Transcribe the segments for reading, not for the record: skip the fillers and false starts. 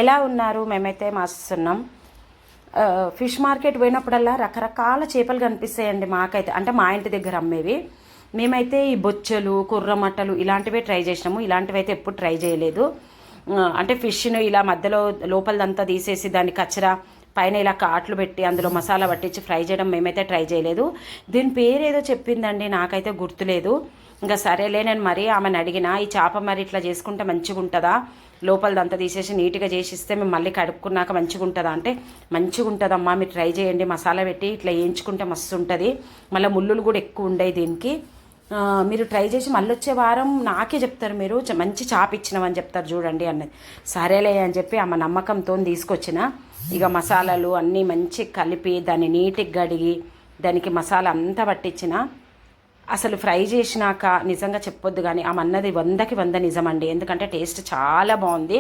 ఎలా ఉన్నారు? మేమైతే మస్తున్నాం. ఫిష్ మార్కెట్ పోయినప్పుడల్లా రకరకాల చేపలు కనిపిస్తాయండి మాకైతే, అంటే మా ఇంటి దగ్గర అమ్మేవి. మేమైతే ఈ బొచ్చలు, కుర్రమట్టలు ఇలాంటివే ట్రై చేసినాము. ఇలాంటివి అయితే ఎప్పుడు ట్రై చేయలేదు. అంటే ఫిష్ను ఇలా మధ్యలో లోపలదంతా తీసేసి దాన్ని కచ్చరా పైన ఇలా కాట్లు పెట్టి అందులో మసాలా పట్టించి ఫ్రై చేయడం మేమైతే ట్రై చేయలేదు. దీని పేరు ఏదో చెప్పిందండి, నాకైతే గుర్తులేదు. ఇంకా సరేలే, నేను మరీ ఆమెను అడిగిన, ఈ చేప మరి ఇట్లా చేసుకుంటే మంచిగా ఉంటుందా, లోపలదంతా తీసేసి నీట్గా చేసిస్తే మేము మళ్ళీ కడుక్కున్నాక మంచిగా ఉంటుందా అంటే, మంచిగా ఉంటుందమ్మా, మీరు ట్రై చేయండి, మసాలా పెట్టి ఇట్లా వేయించుకుంటే మస్తు ఉంటుంది, మళ్ళీ ముళ్ళులు కూడా ఎక్కువ ఉండవు దీనికి, మీరు ట్రై చేసి మళ్ళీ వచ్చే వారం నాకే చెప్తారు, మీరు మంచి చేప ఇచ్చినామని చెప్తారు చూడండి అన్నది. సరేలే అని చెప్పి ఆమె నమ్మకంతో తీసుకొచ్చిన. ఇక మసాలాలు అన్నీ మంచి కలిపి దాన్ని నీట్గా కడిగి దానికి మసాలా అంతా పట్టించిన. అసలు ఫ్రై చేసినాక నిజంగా చెప్పొద్దు కానీ ఆమె అన్నది 100కి 100 నిజమండి. ఎందుకంటే టేస్ట్ చాలా బాగుంది.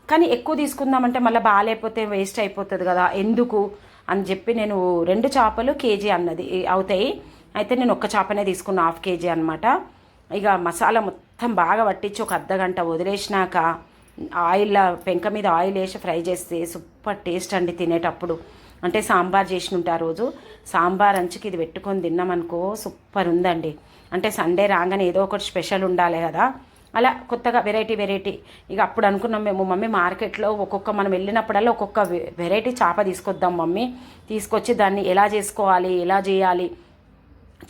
కానీ ఎక్కువ తీసుకుందామంటే మళ్ళీ బాగాలేకపోతే వేస్ట్ అయిపోతుంది కదా, ఎందుకు అని చెప్పి నేను 2 చేపలు కేజీ అన్నది అవుతాయి. అయితే నేను ఒక్క చేపనే తీసుకున్న, 1/2 కేజీ అనమాట. ఇక మసాలా మొత్తం బాగా పట్టించి ఒక అర్ధగంట వదిలేసినాక ఆయిల్, పెంక మీద ఆయిల్ వేసి ఫ్రై చేస్తే సూపర్ టేస్ట్ అండి తినేటప్పుడు. అంటే సాంబార్ చేసినుంటే ఆ రోజు సాంబార్ అంచుకి ఇది పెట్టుకొని తిన్నామనుకో సూపర్ ఉందండి. అంటే సండే రాగానే ఏదో ఒకటి స్పెషల్ ఉండాలి కదా, అలా కొత్తగా వెరైటీ. ఇక అప్పుడు అనుకున్నాం మేము, మమ్మీ మార్కెట్లో మనం వెళ్ళినప్పుడల్లా ఒక్కొక్క వెరైటీ చేప తీసుకొద్దాం మమ్మీ, తీసుకొచ్చి దాన్ని ఎలా చేసుకోవాలి, ఎలా చేయాలి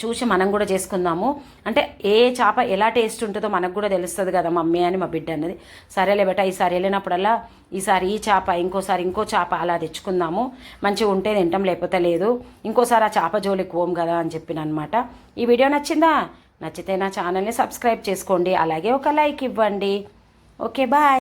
చూసి మనం కూడా చేసుకుందాము, అంటే ఏ చేప ఎలా టేస్ట్ ఉంటుందో మనకు కూడా తెలుస్తుంది కదా మమ్మీ అని మా బిడ్డ అన్నది. సరేలే బేట, ఈసారి వెళ్ళినప్పుడల్లా ఈసారి ఈ చేప, ఇంకోసారి ఇంకో చేప అలా తెచ్చుకుందాము, మంచిగా ఉంటే తింటాం, లేకపోతే లేదు, ఇంకోసారి ఆ చేప జోలికి పోం కదా అని చెప్పిన అనమాట. ఈ వీడియో నచ్చిందా? నచ్చితే నా ఛానల్ని సబ్స్క్రైబ్ చేసుకోండి, అలాగే ఒక లైక్ ఇవ్వండి. Okay, bye.